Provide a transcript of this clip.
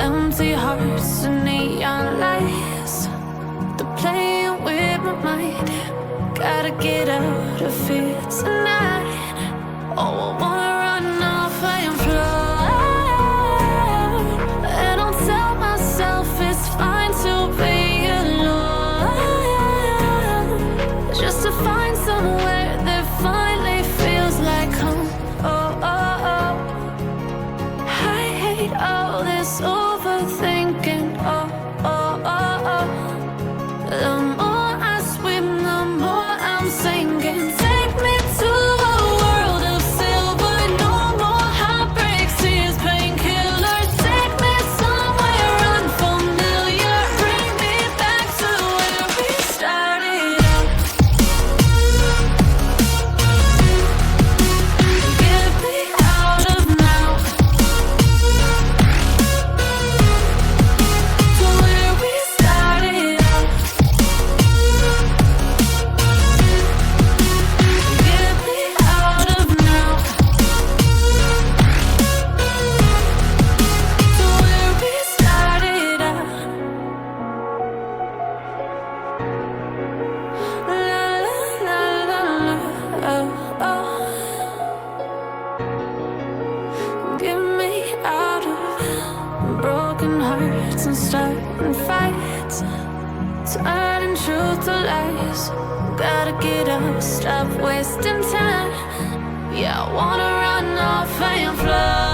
Empty hearts and neon lights, they're playing with my mind. Gotta get out of here tonight. Oh, I wanna run off and fly, and I'll tell myself it's fine to be alone, just to find somewhere that finally feels like home. Oh, oh, oh. I hate all this overthinking. Oh, oh, oh, oh. The more I swim, the more I'm sinking. Take me to a world of silver, no more heartbreaks, tears, painkillers. Take me somewhere unfamiliar, bring me back to where we started out. Get me out of now, to where we started out. Get me out of now, to where we started out. La la la la, oh oh. Get me out of broken hearts and starting fights, turning truth to lies. Gotta get up, stop wasting time. Yeah, I wanna run off and fly.